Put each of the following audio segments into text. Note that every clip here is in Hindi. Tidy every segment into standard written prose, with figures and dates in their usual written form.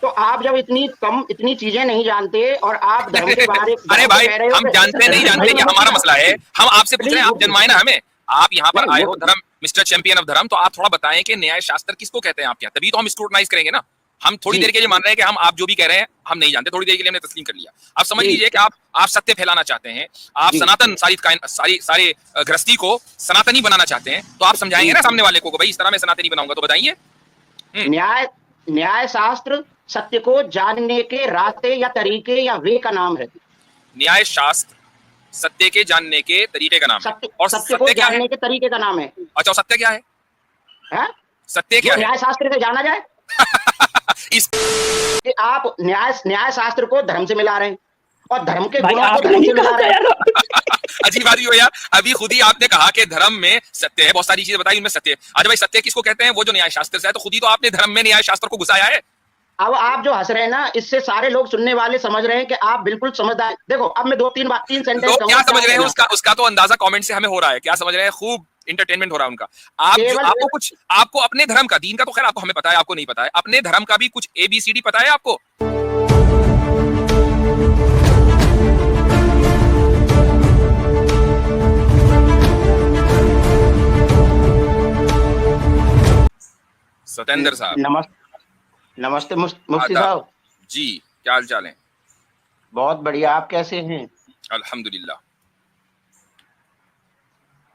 तो आप जब इतनी चीजें नहीं जानते और आप धर्म के बारे अरे में भाई कह रहे हो हम जानते नहीं जानते ये हमारा मसला है, हम आपसे पूछ रहे हैं, आप जन्माए ना हमें, आप यहाँ पर आए हो धर्म मिस्टर चैंपियन ऑफ धर्म, तो आप थोड़ा बताएं कि न्याय शास्त्र किसको कहते हैं आपके यहाँ, तभी तो हम स्क्रूटनाइज करेंगे ना। हम थोड़ी देर के लिए मान रहे हैं कि हम आप जो भी कह रहे हैं हम नहीं जानते, थोड़ी देर के लिए हमने तस्लीम कर लिया। आप समझ लीजिए कि आप सत्य फैलाना चाहते हैं, आप सनातन सारे गृहस्थी को सनातनी बनाना चाहते हैं, तो आप समझाएंगे ना सामने वाले को भाई इस तरह मैं सनातनी बनाऊंगा, तो बताइए। न्याय शास्त्र सत्य को जानने के रास्ते या तरीके या वे का नाम है। न्याय शास्त्र सत्य के जानने के तरीके का नाम है, और सत्य को क्या जानने है? के तरीके का नाम है। अच्छा, सत्य क्या है? सत्य क्या है? न्याय शास्त्र से जाना जाए। कि आप न्याय शास्त्र को धर्म से मिला रहे हैं और धर्म के गुणों को धर्म से मिला रहे हैं। अजीब बात हो यार, अभी खुद ही आपने कहा कि धर्म में सत्य है, बहुत सारी चीजें बताई उनमें सत्य है। अच्छा भाई सत्य किसको कहते हैं? वो जो न्याय शास्त्र से है, तो खुद ही तो आपने धर्म में न्याय शास्त्र को घुसाया है। अब आप जो हंस रहे हैं ना, इससे सारे लोग सुनने वाले समझ रहे हैं कि आप बिल्कुल समझदार। देखो अब मैं तीन सेंटेंस लोग क्या समझ रहे हैं उसका तो अंदाजा कमेंट से हमें हो रहा है, क्या समझ रहे हैं, खूब इंटरटेनमेंट हो रहा है उनका। आपको अपने धर्म का, दीन का तो खैर आपको हमें पता है, आपको नहीं पता है, अपने धर्म का भी कुछ ABCD पता है आपको? सतेंद्र साहब नमस्ते मुफ्ती साहब जी, क्या हाल चाल है? बहुत बढ़िया, आप कैसे हैं? अल्हम्दुलिल्लाह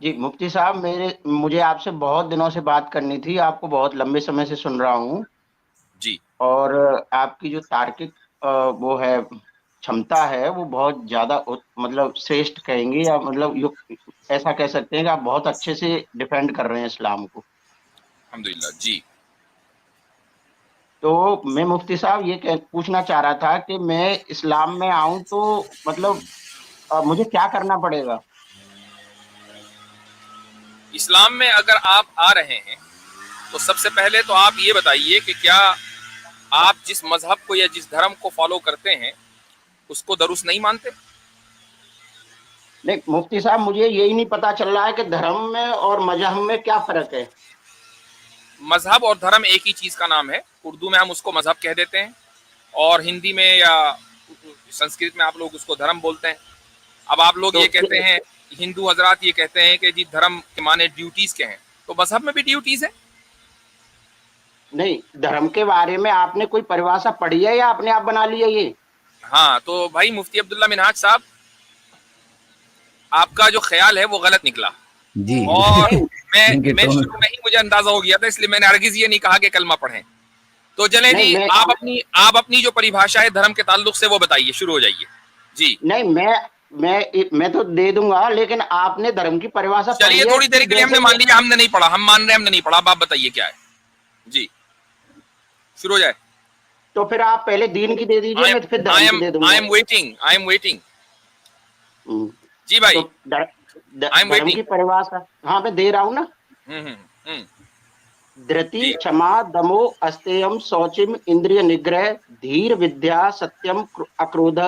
जी मुफ्ती साहब, मुझे आपसे बहुत दिनों से बात करनी थी, आपको बहुत लंबे समय से सुन रहा हूँ जी, और आपकी जो तार्किक वो है क्षमता है वो बहुत ज्यादा मतलब श्रेष्ठ कहेंगे, या मतलब ऐसा कह सकते हैं कि आप बहुत अच्छे से डिफेंड कर रहे हैं इस्लाम को। अल्हम्दुलिल्लाह जी। तो मैं मुफ्ती साहब ये पूछना चाह रहा था कि मैं इस्लाम में आऊं तो मतलब मुझे क्या करना पड़ेगा? इस्लाम में अगर आप आ रहे हैं तो सबसे पहले तो आप ये बताइए कि क्या आप जिस मजहब को या जिस धर्म को फॉलो करते हैं उसको दुरुस्त नहीं मानते? नहीं मुफ्ती साहब, मुझे यही नहीं पता चल रहा है कि धर्म में और मजहब में क्या फर्क है। मजहब और धर्म एक ही चीज का नाम है, उर्दू में हम उसको मजहब कह देते हैं और हिंदी में या संस्कृत में आप लोग उसको धर्म बोलते हैं। अब आप लोग ये कहते हैं, हिंदू हजरात ये कहते हैं कि जी धर्म के माने ड्यूटीज के हैं, तो मजहब में भी ड्यूटीज है। नहीं, धर्म के बारे में आपने कोई परिभाषा पढ़ी है या अपने आप बना लिया ये? हाँ, तो भाई मुफ्ती अब्दुल्ला मिनहाज साहब, आपका जो ख्याल है वो गलत निकला जी। और मैं शुरू में ही मुझे अंदाजा हो गया था, इसलिए मैंने हरगिज ये नहीं कहा कि कलमा पढ़ें। तो चलें जी, आप अपनी जो परिभाषा है धर्म के ताल्लुक से वो बताइए, शुरू हो जाइए जी। नहीं, मैं तो दे दूंगा, लेकिन आपने धर्म की परिभाषा चलिए थोड़ी देर के लिए हमने मान लिया, हमने नहीं पढ़ा, हम मान रहे हैं हमने नहीं पढ़ा, आप बताइए क्या है जी, शुरू हो जाए। तो फिर आप पहले दीन की दे दीजिए, मैं फिर धर्म की दे दूंगा। आई एम वेटिंग जी भाई, धर्म की परिभाषा हाँ मैं दे रहा हूँ ना। धृति, क्षमा, दमो, अस्तेयम, शौचिम, इंद्रिय निग्रह, धीर, विद्या, सत्यम, अक्रोध,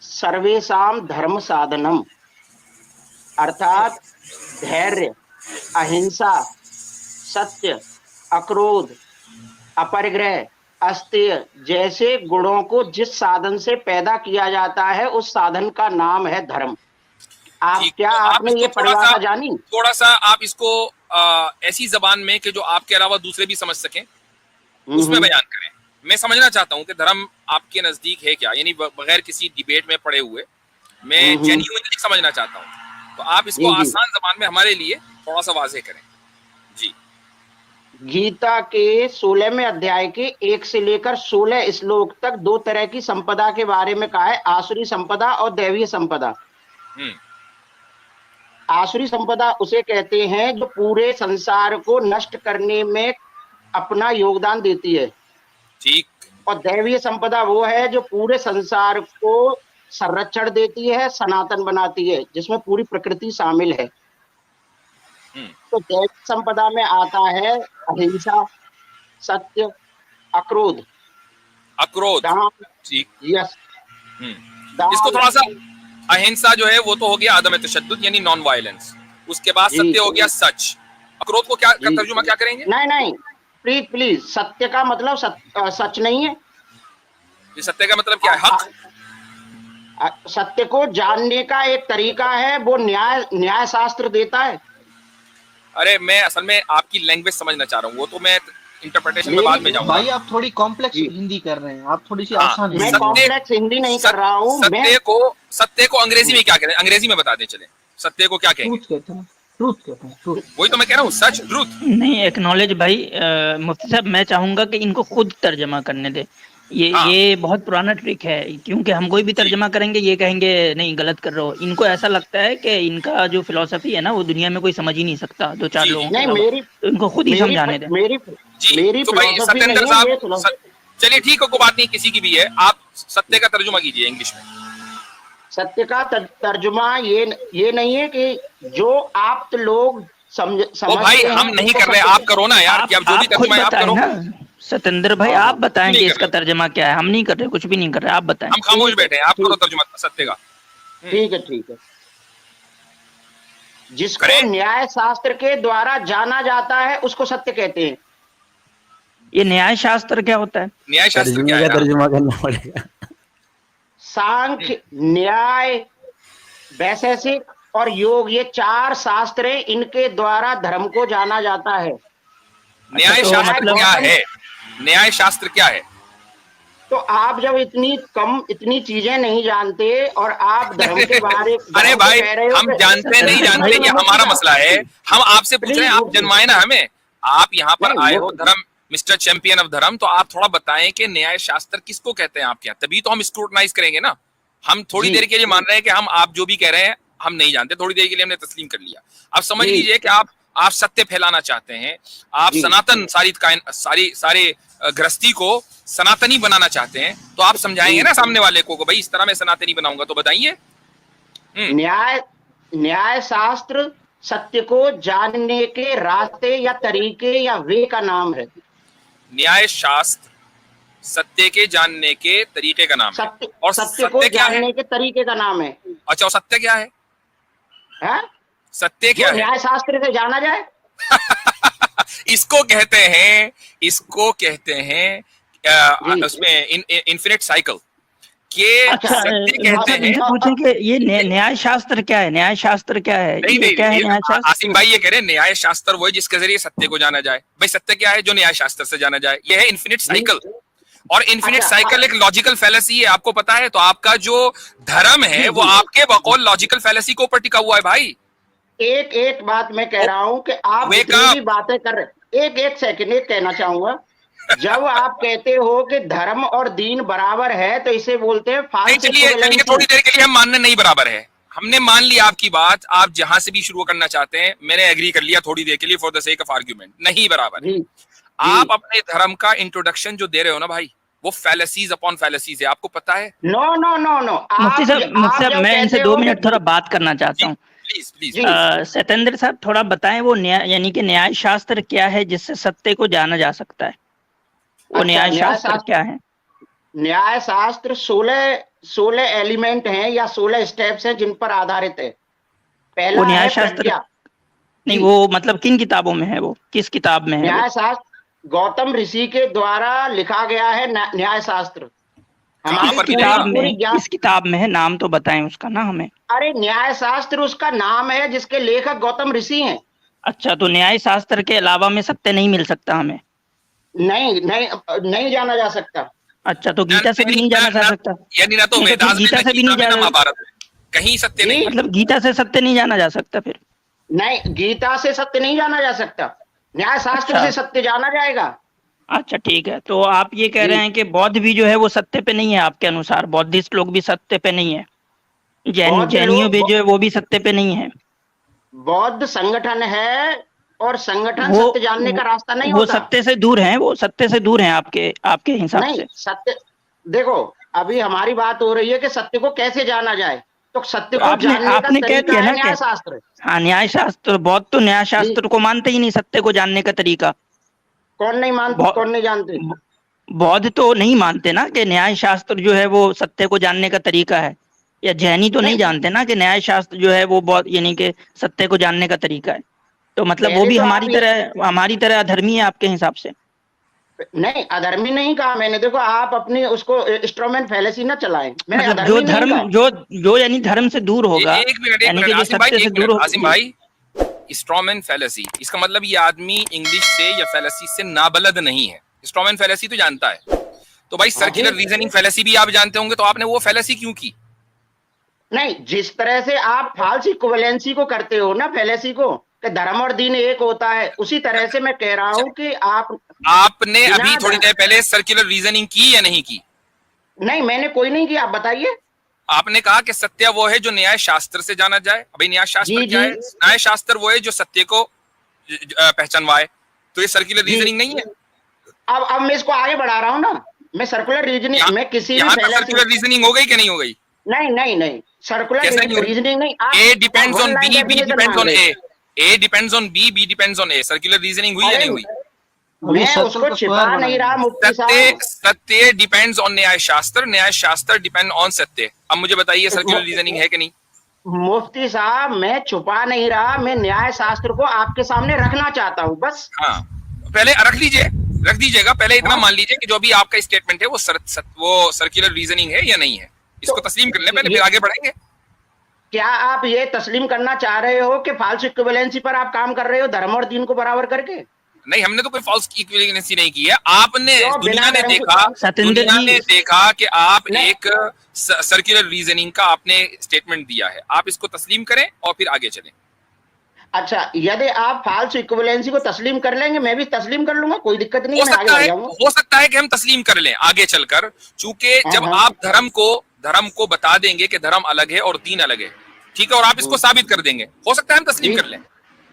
सर्वेषाम धर्म साधनम। अर्थात धैर्य, अहिंसा, सत्य, अक्रोध, अपरिग्रह, अस्तेय जैसे गुणों को जिस साधन से पैदा किया जाता है उस साधन का नाम है धर्म। आपने ये परिभाषा जानी? थोड़ा सा आप इसको ऐसी जबान में कि जो आपके अलावा दूसरे भी समझ सकें उसमें बयान करें। मैं समझना चाहता हूं कि धर्म आपके नजदीक है क्या, यानी बगैर किसी डिबेट में पड़े हुए मैं जेन्युइनली समझना चाहता हूं, तो आप इसको आसान जबान में हमारे लिए थोड़ा सा वाज़ेह करें जी। गीता के 16वें अध्याय के 1 से लेकर 16 श्लोक तक 2 तरह की संपदा के बारे में कहा है, आसुरी संपदा और दैवीय संपदा। आसुरी संपदा उसे कहते हैं जो पूरे संसार को नष्ट करने में अपना योगदान देती है, ठीक। और दैवीय संपदा वो है जो पूरे संसार को संरक्षण देती है, सनातन बनाती है, जिसमें पूरी प्रकृति शामिल है। तो दैवीय संपदा में आता है अहिंसा, सत्य, अक्रोध। ठीक। यस। इसको थोड़ा सा, अहिंसा जो है वो तो हो गया आदम तशद्दुद यानी नॉन वायलेंस, उसके बाद सत्य हो गया सच। अक्रोध को क्या तर्जुमा क्या करेंगे? नहीं प्लीज, सत्य का मतलब सच नहीं है। ये सत्य का मतलब क्या है? हक। सत्य को जानने का एक तरीका है, वो न्याय शास्त्र देता है। अरे मैं असल में आपकी लैंग्वेज समझना चाह रहा हूँ, वो तो मैं इंटरप्रिटेशन में बाद में जाऊंगा। भाई आप थोड़ी कॉम्प्लेक्स जी। हिंदी कर रहे हैं, आप थोड़ी सी हाँ, आसान मैं हिंदी में। कॉम्प्लेक्स हिंदी नहीं कर रहा हूँ। सत्य को अंग्रेजी में क्या कहते हैं? अंग्रेजी में बता दें चले, सत्य को क्या कहेंगे? ट्रूथ कहते हैं, ट्रूथ कहते हैं, ट्रूथ। वही तो मैं कह रहा हूँ, सच, ट्रूथ। नहीं, एक्नॉलेज भाई, मुफ्ती साहब मैं चाहूंगा कि इनको खुद तर्जमा करने दे। हाँ। ये बहुत पुराना ट्रिक है, क्योंकि हम कोई भी तर्जमा करेंगे ये कहेंगे नहीं गलत कर रहे हो। इनको ऐसा लगता है कि इनका जो फिलॉसफी है ना वो दुनिया में कोई समझ ही नहीं सकता दो चार जी। लोगों के नहीं, अलावा। तो इनको खुद ही समझाने दें। मेरी जी, तो भाई फिलॉसफी सत्येंद्र नहीं है, ये साहब, चलिए ठीक है, कोई बात नहीं, किसी की भी है, आप सत्य का तर्जुमा कीजिए इंग्लिश में। सत्य का तर्जुमा ये नहीं है कि जो आप लोग ओ भाई हम नहीं कर रहे, आप करो ना यार, कि आप जो भी खुद तर्जुमा है आप बताएं करो। ना सत्येंद्र भाई, आप बताएं नहीं कि कर इसका रहे। तर्जमा क्या है। हम नहीं कर रहे, कुछ भी नहीं कर रहे, आप बताएं। हम खामोश बैठे हैं, आप करो तर्जुमा सत्य का। ठीक है। जिसको करें। न्याय शास्त्र के द्वारा जाना जाता है उसको सत्य कहते हैं। ये न्याय शास्त्र क्या होता है? न्याय शास्त्र क्या तर्जुमे है? का तर्जुमा करना पड़ेगा। सांख्य, न्याय, वैशेषिक और योग, ये 4 शास्त्र हैं, इनके द्वारा धर्म को जाना जाता है। न्याय तो शास्त्र मतलब- क्या है? न्याय शास्त्र क्या है? तो आप जब इतनी चीजें नहीं जानते और आप धर्म के बारे अरे भाई हम जानते नहीं जानते, ये हमारा मसला है। हम आपसे पूछ रहे हैं, आप जन्माए ना हमें, आप यहाँ पर आए हो धर्म, मिस्टर चैंपियन ऑफ धर्म, तो आप थोड़ा बताएं कि न्याय शास्त्र किसको कहते हैं आपके यहाँ, तभी तो हम स्क्रूटनाइज करेंगे ना। हम थोड़ी देर के लिए मान रहे हैं कि हम आप जो भी कह रहे हैं हम नहीं जानते, थोड़ी देर के लिए हमने तस्लीम कर लिया। अब समझ लीजिए कि आप सत्य फैलाना चाहते हैं, आप सनातन सारे गृहस्थी को सनातनी बनाना चाहते हैं, तो आप समझाएंगे ना सामने वाले को भाई इस तरह मैं सनातनी बनाऊंगा, तो बताइए। न्याय शास्त्र सत्य को जानने के रास्ते या तरीके या वे का नाम है। न्याय शास्त्र सत्य के जानने के तरीके का नाम है। और सत्य को क्या है? जानने के तरीके का नाम है। अच्छा, और सत्य क्या है? हैं? सत्य क्या है? न्याय शास्त्र से जाना जाए। इसको कहते हैं उसमें इन्फिनिट साइकिल के सत्य कहते हैं। पूछें कि ये न्याय शास्त्र क्या है? न्याय शास्त्र क्या है? नहीं, क्या है न्याय शास्त्र? आसिम भाई ये कह रहे हैं न्याय शास्त्र वो है जिसके जरिए सत्य को जाना जाए। भाई सत्य क्या है जो न्याय शास्त्र से जाना जाए? ये है इन्फिनिट साइकिल। और इन्फिनिट साइकिल एक लॉजिकल फैलेसी है, आपको पता है। तो आपका जो धर्म है वो आपके बकौल लॉजिकल फैलेसी के ऊपर टिका हुआ है भाई। एक बात मैं कह रहा हूं कि आप जितनी भी बातें कर रहे, एक सेकंड कहना चाहूंगा। जब आप कहते हो कि धर्म और दीन बराबर है तो इसे बोलते हैं फाल्स। चलिए थोड़ी देर के लिए हम मानने नहीं बराबर है, हमने मान लिया आपकी बात। आप जहां से भी शुरू करना चाहते हैं मैंने एग्री कर लिया थोड़ी देर के लिए for the sake of argument, नहीं बराबर है। आप अपने धर्म का इंट्रोडक्शन जो दे रहे हो ना भाई, वो फैलेसीज अपॉन फैलेसीज है, आपको पता है? नो मुफ्ती साहब मैं इनसे 2 मिनट थोड़ा बात करना चाहता हूँ। प्लीज। सत्येंद्र साहब थोड़ा बताएं वो यानी कि न्याय शास्त्र क्या है जिससे सत्य को जाना जा सकता है? वो न्याय शास्त्र क्या है? न्याय शास्त्र 16 एलिमेंट हैं या 16 स्टेप्स हैं जिन पर आधारित है। पहला न्याय है शास्त्र प्रज्ञा। नहीं, वो मतलब किन किताबों में है? वो किस किताब में है? न्याय शास्त्र गौतम ऋषि के द्वारा लिखा गया है न्याय शास्त्र। हमारी किताब में, किस किताब में है? नाम तो बताएं उसका ना हमें। अरे न्याय शास्त्र उसका नाम है जिसके लेखक गौतम ऋषि हैं। अच्छा, तो न्याय शास्त्र के अलावा में सत्य नहीं मिल सकता हमें? नहीं जाना जा सकता। अच्छा, तो गीता से भी नहीं जाना जा सकता? यानी ना तो वेदांत में, गीता से भी नहीं जाना, महाभारत में कहीं सत्य नहीं, मतलब गीता से सत्य नहीं जाना जा सकता? फिर नहीं, गीता से सत्य नहीं जाना जा सकता, न्याय शास्त्र से सत्य जाना जाएगा। अच्छा ठीक है, तो आप ये कह रहे हैं कि बौद्ध भी जो है वो सत्य पे नहीं है आपके अनुसार? बौद्धिस्ट लोग भी सत्य पे नहीं है? जैनियों भी जो है वो भी सत्य पे नहीं है? बौद्ध संगठन है और संगठन सत्य जानने का रास्ता नहीं होता। वो सत्य से दूर हैं, वो सत्य से दूर हैं आपके हिसाब से? सत्य देखो, अभी हमारी बात हो रही है कि सत्य को कैसे जाना जाए, तो सत्य को जानने का तरीका है न्याय शास्त्र। हाँ, न्याय शास्त्र। बौद्ध तो न्याय शास्त्र को मानते ही नहीं, सत्य को जानने का तरीका। कौन नहीं मानते? कौन नहीं जानते? बौद्ध तो नहीं मानते ना कि न्याय शास्त्र जो है वो सत्य को जानने का तरीका है। या जैनी तो नहीं जानते ना कि न्याय शास्त्र जो है वो बौद्ध यानी कि सत्य को जानने का तरीका है। तो मतलब वो भी हमारी तरह अधर्मी है आपके हिसाब से? नहीं, अधर्मी नहीं कहा मैंने। देखो आप अपनी उसको स्ट्रोमैन फैलेसी ना चलाएं, मैंने मतलब अधर्मी जो नहीं धर्म कहा। जो यानी धर्म से दूर होगा, एक मिनट यानी कि जो आसिम भाई, सत्य से एक दूर मिनट हो। आसिम भाई, स्ट्रॉमैन फैलेसी, इसका मतलब ये आदमी इंग्लिश से या फैलेसी से नाबलद नहीं है। स्ट्रॉमैन फैलेसी तो जानता है, तो भाई हाँ जी। सर्कुलर रीजनिंग फैलेसी भी आप जानते होंगे, तो आपने वो फैलेसी क्यों की? नहीं, जिस तरह से आप फाल्स इक्विवेलेंसी को करते हो ना, फैलेसी को, कि धर्म और दीन एक होता है, उसी तरह से मैं कह रहा हूं कि आपने बिना अभी थोड़ी धर्म- देर पहले सर्कुलर रीजनिंग की या नहीं की? नहीं, मैंने कोई नहीं किया, आप बताइए। आपने कहा कि सत्य वो है जो न्याय शास्त्र से जाना जाए। अभी न्याय शास्त्र जी क्या जी है? न्याय शास्त्र वो है जो सत्य को पहचानवाए। तो ये सर्कुलर जी। रीजनिंग नहीं है। अब मैं इसको आगे बढ़ा रहा हूं ना। मैं सर्कुलर रीजनिंग, मैं किसी भी यहाँ तक फैलेसी, सर्कुलर रीजनिंग हो गई कि नहीं हो गई? नहीं नहीं नहीं, सर्कुलर कैसे नहीं हो रही? रीजनिंग नहीं। ए आप depends one on line B, B definition depends मांग ऑन रहे ए, हो। A depends on B, B depends on A. Circular reasoning हुई या अरे नहीं हुई? अभी मैं सत्य उसको को छिपा स्क्वायर नहीं रहा बनाएंगे। मुफ्ती सत्य साहब। सत्य डिपेंड्स ऑन न्याय शास्त्र, न्याय शास्त्र डिपेंड ऑन सत्य। अब मुझे बताइए सर्कुलर रीजनिंग है कि नहीं? मुफ्ती साहब, मैं छुपा नहीं रहा, मैं न्याय शास्त्र को आपके सामने रखना चाहता हूं बस। हाँ, पहले रख लीजिए, रख दीजिएगा। पहले इतना हाँ? मान लीजिए कि जो भी आपका स्टेटमेंट है वो सर्कुलर रीजनिंग है या नहीं है। इसको तो तस्लीम कर लें पहले, ये, फिर आगे बढ़ेंगे। क्या आप ये तस्लीम करना चाह रहे हो कि फाल्स इक्विवेलेंसी पर आप काम कर रहे हो, धर्म और दीन को बराबर करके? नहीं, हमने तो कोई फॉल्स इक्विवेलेंसी नहीं की है। आपने, क्यों? बिना दुनिया ने धर्म देखा, सतेंद्र दुनिया जी, ने देखा कि आप नहीं, एक सर्कुलर रीजनिंग का आपने स्टेटमेंट दिया है। आप इसको तस्लीम करें और फिर आगे चलें। अच्छा, यदि आप फाल्स इक्विवेलेंसी को तस्लीम कर लेंगे, मैं भी तस्लीम कर लूंगा, कोई दिक्कत नहीं हो है, मैं आगे सकता बढ़ है, जाऊंगा। हो सकता है कि हम तस्लीम कर लें आगे चलकर, चूंकि हाँ जब हाँ। आप धर्म को बता देंगे कि धर्म अलग है और दीन अलग है, ठीक है, और आप इसको साबित कर देंगे, हो सकता है हम तस्लीम जी कर लें।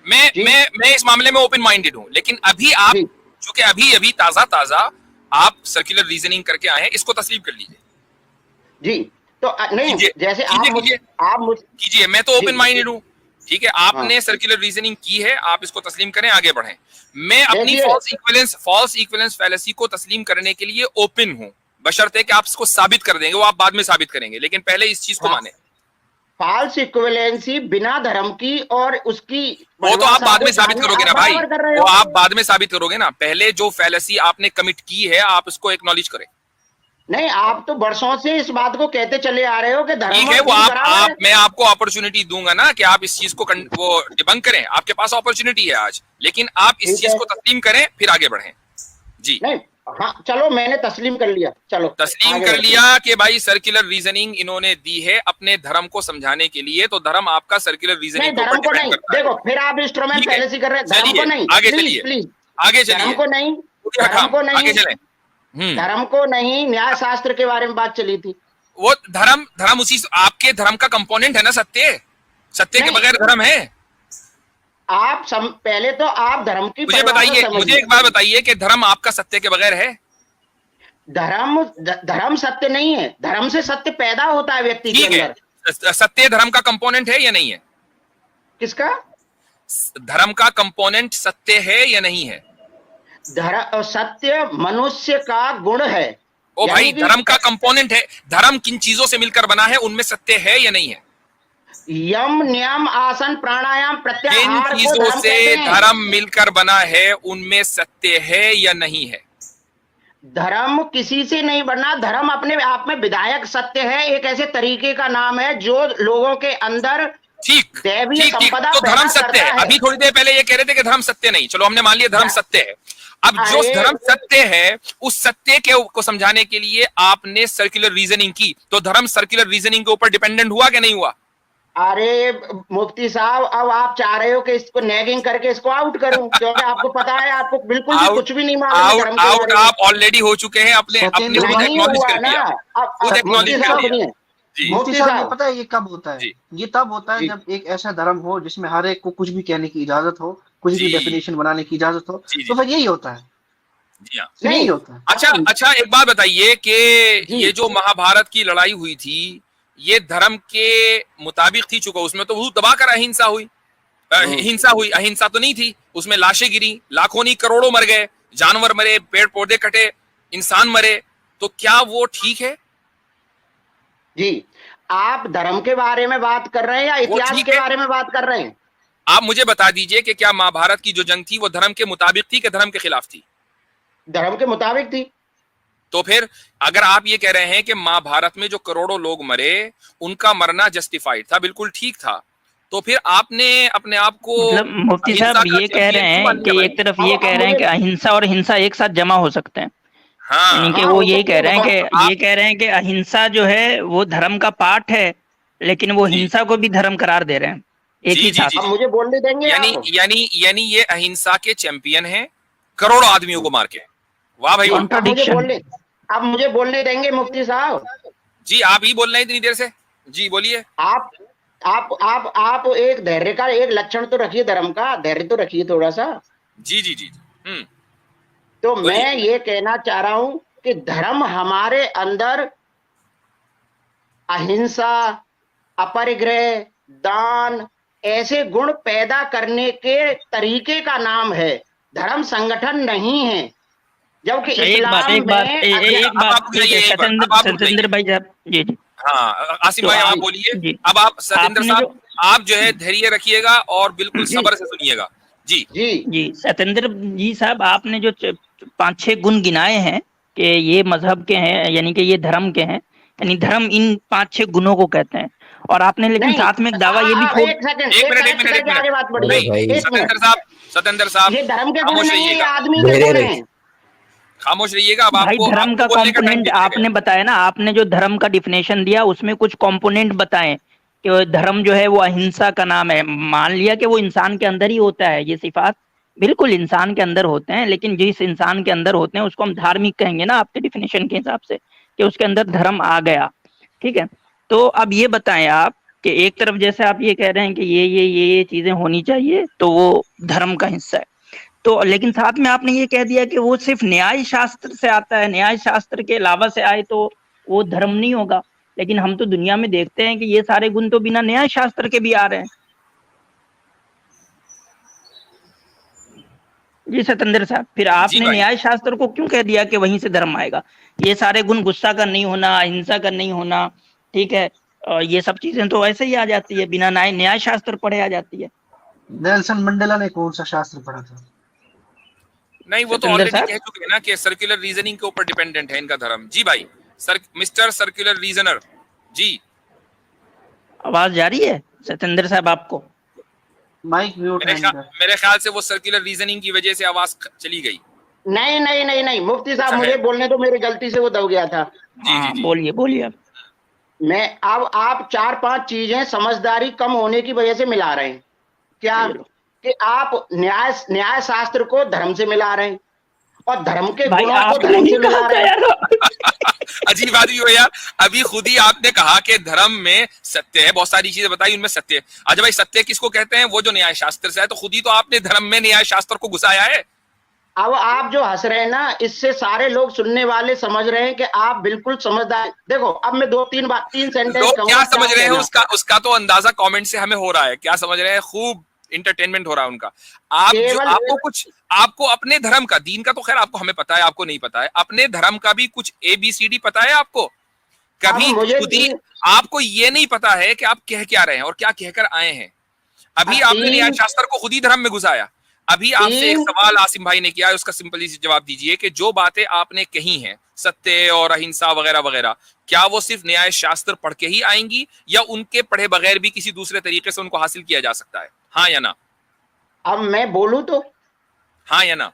मैं जी मैं इस मामले में ओपन माइंडेड हूं, लेकिन अभी आप, जी चूंकि अभी अभी ताजा ताजा आप सर्कुलर रीजनिंग करके आए हैं, इसको तस्लीम कर लीजिए। जी। तो नहीं, कीजिए, जैसे कीजिए, कीजिए, आप मुझ कीजिए, मैं तो जी ओपन माइंडेड हूं। ठीक है, हाँ, आपने सर्कुलर रीजनिंग की है, आप इसको तस्लीम करें, आगे बढ़ें। मैं अपनी देखिए, फॉल्स इक्विवेलेंस फैलेसी को तस्लीम करने के लिए ओपन हूं, बशर्ते कि आप इसको साबित कर देंगे। वो आप बाद में साबित करेंगे, लेकिन पहले इस चीज को माने। फाल्स इक्विवेलेंसी बिना धर्म की और उसकी वो तो आप परिभाषा बाद को में साबित जाने करोगे आप ना भाई, बराबर कर रहे वो हो। आप बाद में साबित करोगे ना। पहले जो फैलेसी आपने कमिट की है, आप उसको एक्नॉलेज करें। नहीं, आप तो बरसों से इस बात को कहते चले आ रहे हो कि धर्म ठीक और है, वो दीन बराबर है। मैं आपको अपॉर्चुनिटी दूंगा ना कि आप इस चीज को वो डिबंक करें। आपके पास अपॉर्चुनिटी है आज, लेकिन आप इस ठीक चीज है। को तस्लीम करें, फिर आगे बढ़ें। जी, नहीं, हाँ चलो, मैंने तस्लीम कर लिया, चलो तस्लीम आगे कर बढ़ते हैं। लिया कि भाई सर्कुलर रीजनिंग इन्होंने दी है अपने धर्म को समझाने के लिए, तो धर्म आपका सर्कुलर नहीं, रीजनिंग के ऊपर धर्म को डिपेंड नहीं, करता है। देखो फिर आप इंस्ट्रूमेंट ठीक है, फैलेसी कर रहे हैं। धर्म को चलिए नहीं, आगे प्लीज चलिए, प्लीज, आगे धर्म चलिए, को नहीं, पूरी धर्म हटाम, को आगे नहीं, चलें। धर्म को नहीं, न्याय शास्त्र के बारे में बात चली थी। वो धर्म उसी आपके धर्म का कंपोनेंट है ना, सत्य। सत्य के नहीं, बगैर धर्म है? पहले तो आप धर्म की मुझे परिभाषा बताइए, मुझे समझिए। एक बात बताइए कि धर्म आपका सत्य के बगैर है? धर्म सत्य नहीं है, धर्म से सत्य पैदा होता है व्यक्ति के ठीक है, अंदर। सत्य धर्म का कंपोनेंट है या नहीं है? किसका? धर्म का कंपोनेंट सत्य है या नहीं है? सत्य मनुष्य का गुण है। ओ भाई, यानी कि धर्म का कंपोनेंट है। धर्म किन चीजों से मिलकर बना है, उनमें सत्य है या नहीं है? यम, नियम, आसन, प्राणायाम, जिन प्रत्याहार को चीजों धर्म से कहते हैं। धर्म मिलकर बना है, उनमें सत्य है या नहीं है? धर्म किसी से नहीं बना, धर्म अपने आप में विधायक सत्य है, एक ऐसे तरीके का नाम है जो लोगों के अंदर ठीक दैवीय ठीक ठीक, संपदा तो पैदा धर्म सत्य करता है। है। अभी थोड़ी देर पहले ये कह रहे थे कि धर्म सत्य नहीं, चलो हमने मान लिया धर्म सत्य है। अब जो अरे, धर्म सत्य है, उस सत्य के को समझाने के लिए आपने सर्कुलर रीजनिंग की, तो धर्म सर्कुलर रीजनिंग के ऊपर डिपेंडेंट हुआ कि नहीं हुआ? अरे मुफ्ती साहब, अब आप चाह रहे हो कि इसको नैगिंग करके इसको आउट करूं, क्योंकि आपको पता है आपको बिल्कुल भी कुछ भी नहीं मालूम है धर्म के आउट बारे में। आप ऑलरेडी हो चुके हैं, अपने सत्येंद्र खुद भाई, नहीं एक्नॉलेज हुआ कर ना। दिया, अब खुद मुफ्ती एक्नॉलेज कर साहब दिया। सुनिए, जी, मुफ्ती मुफ्ती साहब, ये साहब, पता है ये कब होता है? जी, ये तब होता है जी जब एक ऐसा धर्म हो जिसमें हर एक को कुछ भी कहने की इजाजत हो, कुछ भी जी, डेफिनेशन बनाने की इजाजत हो, जी, तो फिर यही होता है, जी हाँ। यही नहीं, होता है। अच्छा अच्छा, एक बात बताइए कि जी ये जो महाभारत की लड़ाई हुई थी, ये धर्म के मुताबिक थी, चुका उसमें तो वो दबाकर अहिंसा हुई, हिंसा हुई, अहिंसा तो नहीं थी। उसमें लाशें गिरी, लाखों नहीं करोड़ों मर गए, जानवर मरे, पेड़ पौधे कटे, इंसान मरे, तो क्या वो ठीक है? जी, आप धर्म के बारे में बात कर रहे हैं या इतिहास ठीक के है। बारे में बात कर रहे हैं? आप मुझे बता दीजिए कि क्या महाभारत की जो जंग थी वो धर्म के मुताबिक थी कि धर्म के खिलाफ थी? धर्म के मुताबिक थी। तो फिर अगर आप ये कह रहे हैं कि महाभारत में जो करोड़ों लोग मरे उनका मरना जस्टिफाइड था, बिल्कुल ठीक था, तो फिर आपने अपने आप को मतलब मुफ्ती अहिंसा साहब का ये कह चैंपियन रहे क्यों मान हैं लिया कि भाई? एक तरफ अब ये अब कह रहे हैं मुझे कि अहिंसा और हिंसा एक साथ जमा हो सकते हैं, यानी हाँ कि हाँ वो हो यही सकते कह हैं, रहे हैं बताओ। कि ये कह रहे हैं कि अहिंसा जो है वो धर्म का पार्ट है, लेकिन वो जी हिंसा को भी धर्म करार दे रहे हैं एक जी ही जी साथ। जी अब जी। मुझे बोलने देंगे यानी आप? यानी ये अहिंसा के चैंपियन हैं, करोड़ों आदमियों को मार के। वाह भाई जी, वाह। कॉन्ट्राडिक्शन। अब मुझे बोलने देंगे मुफ्ती साहब? जी आप ही बोल रहे हैं इतनी देर से, जी बोलिए। आप आप एक धैर्य का एक लक्षण तो रखिए, धर्म का धैर्य तो रखिए थोड़ा सा। जी जी जी। तो बोलिए। मैं ये कहना चाह रहा हूं कि धर्म हमारे अंदर अहिंसा, अपरिग्रह, दान, ऐसे गुण पैदा करने के तरीके का नाम है, धर्म संगठन नहीं है। जबकि अच्छा इस्लाम एक बात में अच्छा एक अब बात, आप रुक ठीक जाइए है यहीं पर, अब सतेंद्र, आप रुक सतेंद्र जाइए। भाई साहब, जी जी। हाँ आसिम तो भाई अब आप जी बोलिए। जी अब आप सतेंद्र आपने साहब जो आप जो है धैर्य रखिएगा और बिल्कुल जी सब्र से सुनिएगा। जी जी जी सतेंद्र जी साहब, आपने जो 5-6 गुण गिनाए हैं कि ये मजहब के हैं, यानी कि ये धर्म के हैं, यानी धर्म इन 5-6 गुणों को कहते हैं, और आपने लेकिन नहीं, साथ में एक दावा ये भी आप छोड़। एक एक मिनट एक करेक्ट मिनट एक करके मिनट। आगे बात अरे बढ़िए। भाई, एक मिनट, सतेंद्र साहब ये धर्म के गुण खामोश नहीं है, ये रहिएगा, आदमी के धैर्य गुण रखिए। हैं। खामोश रहिएगा। अब भाई आपको धर्म आपको का बोलने का टाइम कंपोनेंट दे दिया गया। आपने बताया ना, आपने जो धर्म का डिफिनेशन दिया उसमें कुछ कंपोनेंट बताएं कि वो धर्म जो है वो अहिंसा का नाम है। मान लिया कि वो इंसान के अंदर ही होता है, ये सिफात बिल्कुल इंसान के अंदर होते हैं, लेकिन जिस इंसान के अंदर होते हैं उसको हम धार्मिक कहेंगे ना आपके डिफिनेशन के हिसाब से, कि उसके अंदर धर्म आ गया। ठीक है, तो अब ये बताएं आप कि एक तरफ जैसे आप ये कह रहे हैं कि ये चीजें होनी चाहिए तो वो धर्म का हिस्सा है, तो लेकिन साथ में आपने ये कह दिया कि वो सिर्फ न्याय शास्त्र से आता है, न्याय शास्त्र के अलावा से आए तो वो धर्म नहीं होगा। लेकिन हम तो दुनिया में देखते हैं कि ये सारे गुण तो बिना न्याय शास्त्र के भी आ रहे हैं। जी सतेंद्र साहब, फिर जी आपने भाई। न्याय शास्त्र को क्यों कह दिया कि वहीं से धर्म आएगा? ये सारे गुण, गुस्सा का नहीं होना, अहिंसा का नहीं होना, ठीक है, ये सब चीजें तो ऐसे ही आ जाती है, बिना न्याय न्याय शास्त्र पढ़े आ जाती है। नेल्सन मंडेला ने कौन सा शास्त्र पढ़ा था? नहीं वो तो सतेंद्र ऑलरेडी साहब, कह चुके हैं ना कि सर्कुलर रीजनिंग के ऊपर डिपेंडेंट है इनका धर्म। जी भाई, सर मिस्टर सर्कुलर रीजनर। जी आवाज जा रही है सतेंद्र साहब आपको? माइक म्यूट है इनका। मेरे ख्याल से वो सर्कुलर रीजनिंग की वजह से आवाज चली गई। नहीं नहीं नहीं नहीं, मुफ्ती साहब ऐसा है। मुझे बोलने तो, मेरी गलती से वो दब गया था। जी जी हाँ जी। बोलिए बोलिए आप। मैं अब आप 4-5 चीजें समझदारी कम होने की वजह से मिला रहे हैं। क्या? ये लो। कि आप न्याय शास्त्र को धर्म से मिला रहे हैं और धर्म के भाई गुणों को आपने धर्म ही से मिला कहा था रहे हैं। यार। अजीब बात भी भैया, अभी खुद ही आपने कहा कि धर्म में सत्य है, बहुत सारी चीजें बताई उनमें सत्य है। अच्छा भाई, सत्य किसको कहते हैं? वो जो न्याय शास्त्र से है, तो खुद ही तो आपने धर्म में न्याय शास्त्र को घुसाया है। अब आप जो हंस रहे हैं ना, इससे सारे लोग सुनने वाले समझ रहे हैं कि आप बिल्कुल समझदार। देखो, अब मैं 3 सेंटेंस लोग कहूंगा, क्या समझ रहे हैं कहना। उसका तो अंदाजा कमेंट से हमें हो रहा है, क्या समझ रहे हैं। खूब इंटरटेनमेंट हो रहा है उनका। आप जो केवल आपको अपने धर्म का, दीन का तो खैर आपको हमें पता है, आपको नहीं पता है, अपने धर्म का भी कुछ ABCD पता है आपको? अब कभी मुझे खुद ही आपको ये नहीं पता है कि आप कह क्या रहे हैं और क्या कहकर आए हैं। अभी आपने न्याय शास्त्र को खुद ही धर्म में घुसाया। अभी आपसे एक सवाल आसिम भाई ने किया है, उसका सिंपली सी जवाब दीजिए कि जो बातें आपने कही हैं, सत्य और अहिंसा वगैरह वगैरह, क्या वो सिर्फ न्याय शास्त्र पढ़ के ही आएंगी या उनके पढ़े बगैर भी किसी दूसरे तरीके से उनको हासिल किया जा सकता है? हाँ या ना? अब मैं बोलूं तो? हाँ या ना?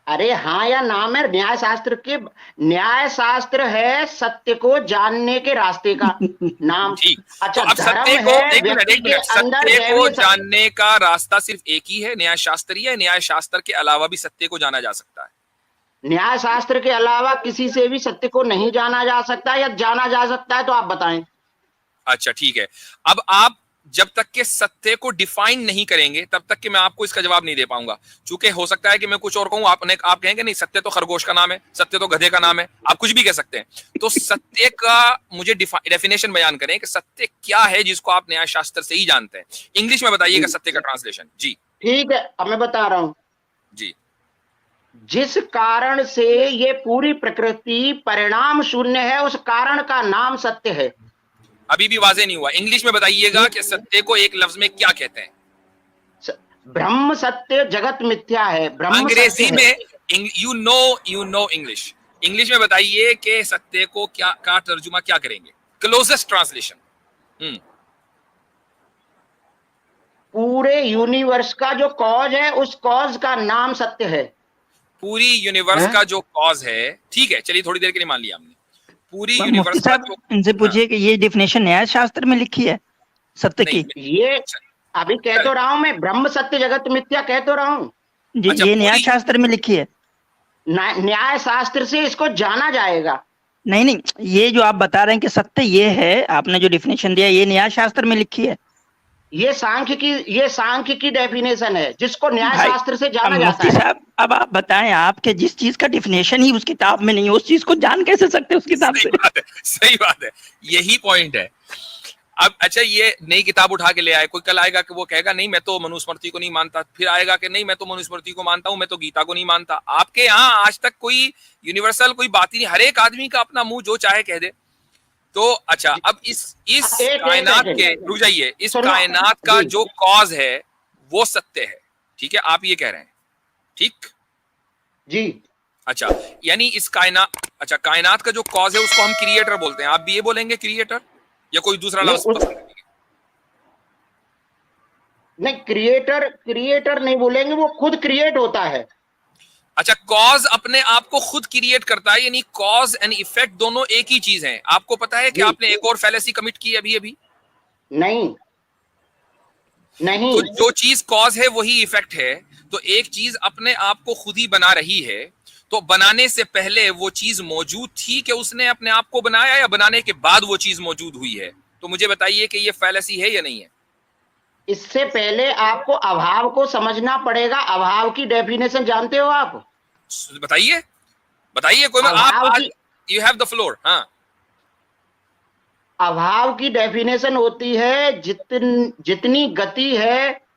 अरे हाँ या ना में न्याय शास्त्र है सत्य को जानने के रास्ते का नाम। ठीक। अच्छा, तो अब धर्म सत्य को, है एक मिनट व्यक्ति के अंदर सत्य को दैवीय जानने का रास्ता सिर्फ एक ही है, न्याय शास्त्र ही है? न्याय शास्त्र के अलावा भी सत्य को जाना जा सकता है? न्याय शास्त्र के अलावा किसी से भी सत्य को नहीं जाना जा सकता, या जाना जा सकता है तो आप बताएं। अच्छा ठीक है। अब आप जब तक के सत्य को डिफाइन नहीं करेंगे तब तक कि मैं आपको इसका जवाब नहीं दे पाऊंगा। चूंकि हो सकता है कि मैं कुछ और कहूं, आप कहेंगे नहीं सत्य तो खरगोश का नाम है, सत्य तो गधे का नाम है, आप कुछ भी कह सकते हैं। तो सत्य का मुझे डेफिनेशन बयान करें कि सत्य क्या है जिसको आप न्याय शास्त्र से ही जानते हैं। इंग्लिश में बताइएगा सत्य का ट्रांसलेशन। जी ठीक है, अब मैं बता रहा हूं। जी। जिस कारण से ये पूरी प्रकृति परिणाम शून्य है, उस कारण का नाम सत्य है। अभी भी वाजे नहीं हुआ, इंग्लिश में बताइएगा कि सत्य को एक लफ्ज में क्या कहते हैं। ब्रह्म सत्य, जगत मिथ्या है। ब्रह्म अंग्रेजी सत्य में है। यू नो इंग्लिश, इंग्लिश में बताइए कि सत्य को क्या का तर्जुमा क्या करेंगे, क्लोजेस्ट ट्रांसलेशन। पूरे यूनिवर्स का जो कॉज है, उस कॉज का नाम सत्य है। पूरी यूनिवर्स हैं? का जो कॉज है, ठीक है, चलिए थोड़ी देर के लिए मान लिया हमने, पूरी मुफ्ती यूनिवर्स का साहब जो, इनसे पूछिए कि ये डिफिनेशन न्याय शास्त्र में लिखी है सत्य की? नहीं, ये अभी कह तो रहा हूं मैं, ब्रह्म सत्य जगत मिथ्या कह तो रहा हूं। अच्छा, ये न्याय पूरी शास्त्र में लिखी है? न्याय शास्त्र से इसको जाना जाएगा। नहीं नहीं, ये जो आप बता रहे हैं कि सत्य ये है, आपने जो डिफिनेशन दिया, ये न्याय शास्त्र में लिखी है? ये सांख्य की डेफिनेशन है, जिसको न्याय भाई शास्त्र से अब जाना जाता मुफ्ती है। साहब, अब आप बताएं, आपके जिस चीज का डिफिनेशन ही उस किताब में नहीं है, उस चीज को जान कैसे सकते उस किताब सही से? बात है, सही बात है, यही पॉइंट है। अब अच्छा, ये नई किताब उठा के ले आए, कोई कल आएगा कि वो कहेगा नहीं मैं तो मनुस्मृति को नहीं मानता, फिर आएगा कि नहीं मैं तो मनुस्मृति को मानता हूं, मैं तो गीता को नहीं मानता। आपके यहाँ आज तक कोई यूनिवर्सल कोई बात ही नहीं, हर एक आदमी का अपना मुंह जो चाहे कह दे। तो अच्छा, अब इस कायनात के, रुक जाइए, इस सुनो, कायनात का जी। जो कॉज है वो सत्य है, ठीक है, आप ये कह रहे हैं, ठीक? जी, अच्छा, यानी इस कायनात, अच्छा, कायनात का जो कॉज है उसको हम क्रिएटर बोलते हैं, आप भी ये बोलेंगे क्रिएटर, या कोई दूसरा नहीं, लफ्ज पसंद करेंगे? नहीं, क्रिएटर नहीं बोलेंगे, वो खुद क्रिएट होता है। अच्छा, कॉज अपने आप को खुद क्रिएट करता है, यानी कॉज एंड इफेक्ट दोनों एक ही चीज है। आपको पता है कि जी। आपने एक और फैलेसी कमिट की अभी अभी, नहीं, नहीं, तो जो चीज कॉज है वही इफेक्ट है, तो एक चीज अपने आप को खुद ही बना रही है, तो बनाने से पहले वो चीज मौजूद थी कि उसने अपने आप को बनाया, या बनाने के बाद वो चीज मौजूद हुई है? तो मुझे बताइए कि ये फैलेसी है या नहीं है? इससे पहले आपको अभाव को समझना पड़ेगा। अभाव की डेफिनेशन जानते हो आप? बताइए, बताइए, कोई अभाव आप, की यू हैव द फ्लोर। हाँ, अभाव की डेफिनेशन होती है, जितनी गति है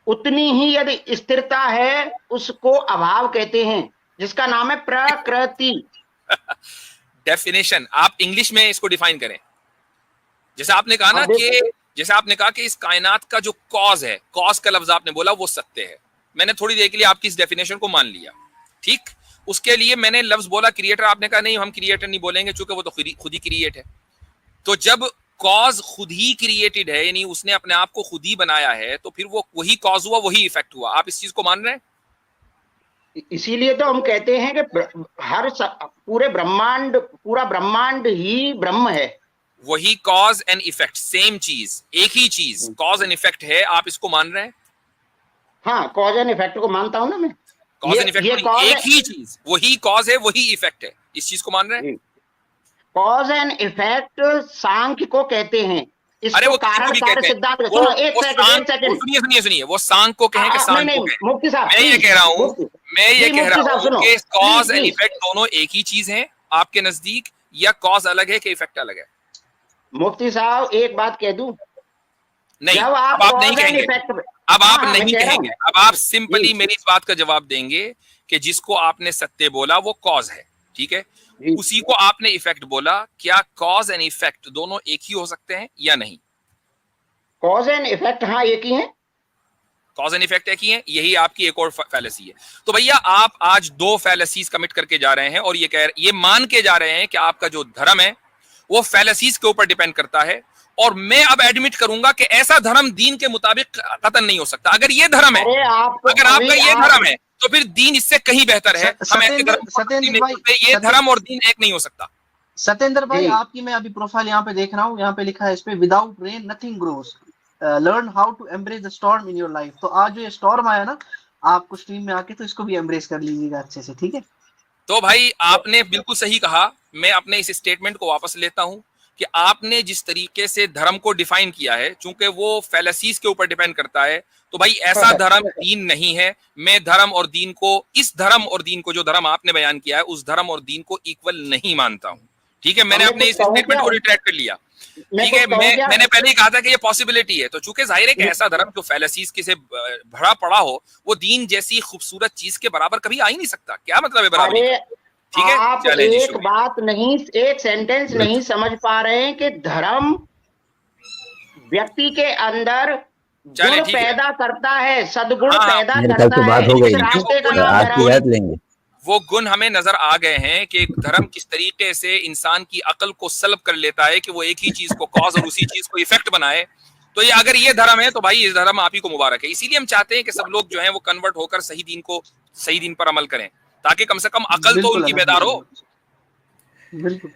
उतनी ही यदि स्थिरता है, उसको अभाव कहते हैं, जिसका नाम है प्रकृति। डेफिनेशन आप इंग्लिश में इसको डिफाइन करें। जैसे आपने कहा ना अब देखो, कि, जैसे आपने कहा कि इस कायनात का जो कॉज है, कॉज का लफ्ज आपने बोला वो सत्य है, मैंने थोड़ी देर के लिए आपकी इस डेफिनेशन को मान लिया, ठीक? उसके लिए मैंने लफ्ज बोला क्रिएटर, आपने कहा नहीं हम क्रिएटर नहीं बोलेंगे चूंकि वो तो खुद ही क्रिएट है। तो जब कॉज खुद ही क्रिएटेड है, यानी उसने अपने आप को खुद ही बनाया है, तो फिर वो वही कॉज हुआ, वही इफेक्ट हुआ। आप इस चीज को मान रहे हैं? इसीलिए तो हम कहते हैं कि पूरा ब्रह्मांड ही ब्रह्म है। वही कॉज एंड इफेक्ट, सेम चीज, एक ही चीज, कॉज एंड इफेक्ट है। आप इसको मान रहे हैं? हाँ, कॉज एंड इफेक्ट को मानता हूं ना मैं। कॉज एंड इफेक्ट एक ही चीज, वही कॉज है वही इफेक्ट है, इस चीज को मान रहे हैं? कॉज एंड इफेक्ट सांख्य को कहते हैं। अरे वो कारण भी कार्य कहते हैं, सिद्धांत। सुनो, एक सेकंड। सुनिए, वो सांख को कहें कि सांख को कहें, मुफ्ती साहब, मैं ये कह रहा हूँ, कि कॉज एंड प्लीज। इफेक्ट दोनों एक ही चीज हैं आपके नजदीक, या कॉज अलग है कि इफेक्ट अलग है? मुफ्ती साहब, एक बात कह दूं? नहीं, जब आप अब आप नहीं कहेंगे, अब आप नहीं कहेंगे, अब आप सिंपली मेरी इस बात का जवाब देंगे कि जिसको आपने सत्य बोला वो कॉज है, ठीक है, उसी को आपने इफेक्ट बोला। क्या कॉज एंड इफेक्ट दोनों एक ही हो सकते हैं या नहीं? कॉज एंड इफेक्ट हाँ एक ही है। कॉज एंड इफेक्ट एक ही है, यही आपकी एक और फैलेसी है। तो भैया आप आज दो फैलेसीज कमिट करके जा रहे हैं, और ये मान के जा रहे हैं कि आपका जो धर्म है वो फैलेसीज के ऊपर डिपेंड करता है, और मैं अब एडमिट करूंगा कि ऐसा धर्म दीन के मुताबिक कतन नहीं हो सकता। अगर ये धर्म है, अगर आपका ये धर्म है, तो फिर दीन इससे कहीं बेहतर है। सत्येंद्र भाई, ये धर्म और दीन एक नहीं हो सकता। सत्येंद्र भाई, आपकी मैं अभी प्रोफाइल यहाँ पे देख रहा हूँ, यहाँ पे लिखा है इस पे, without rain nothing grows, learn how to embrace the storm in your life. तो आज जो ये स्टॉर्म आया ना आपको स्ट्रीम में आके, तो इसको भी एम्ब्रेस कर लीजिएगा अच्छे से, ठीक है? तो भाई आपने बिल्कुल सही कहा, मैं अपने इस स्टेटमेंट को वापस लेता हूं कि आपने जिस तरीके से धर्म को डिफाइन किया है, चूंकि वो फैलेसीज के ऊपर डिपेंड करता है, तो भाई ऐसा धर्म दीन नहीं है। मैं धर्म और दीन को, इस धर्म और दीन को, जो धर्म आपने बयान किया है, उस धर्म और दीन को इक्वल नहीं मानता हूं, ठीक है? मैंने अपने इस स्टेटमेंट को रिट्रैक्ट कर लिया, ठीक है? मैंने पहले ही कहा था कि ये पॉसिबिलिटी है। तो चूंकि जाहिर है कि ऐसा धर्म जो फैलेसीज के से भरा पड़ा हो, वो दीन जैसी खूबसूरत चीज के बराबर कभी आ ही नहीं सकता। क्या मतलब है बराबरी? ठीक है, आप एक बात नहीं, एक सेंटेंस नहीं समझ पा रहे हैं कि धर्म व्यक्ति के अंदर चले गुण ठीक है, पैदा करता है, सद्गुण हाँ, हाँ। पैदा मेरे ख्याल करता से है, बात हो इस गई, रास्ते का वो नाम आज की धर्म। रात लेंगे। वो गुण हमें नजर आ गए हैं कि धर्म किस तरीके से इंसान की अकल को सल्ब कर लेता है कि वो एक ही चीज को कॉज और उसी चीज को इफेक्ट बनाए। तो ये अगर ये धर्म है तो भाई इस धर्म आप ही को मुबारक है। इसीलिए हम चाहते हैं कि सब लोग जो हैं वो कन्वर्ट होकर सही दीन पर अमल करें, ताकि कम से कम अकल तो बिल्कुल उनकी बेदार हो। अल्हम्दुलिल्लाह, बिल्कुल।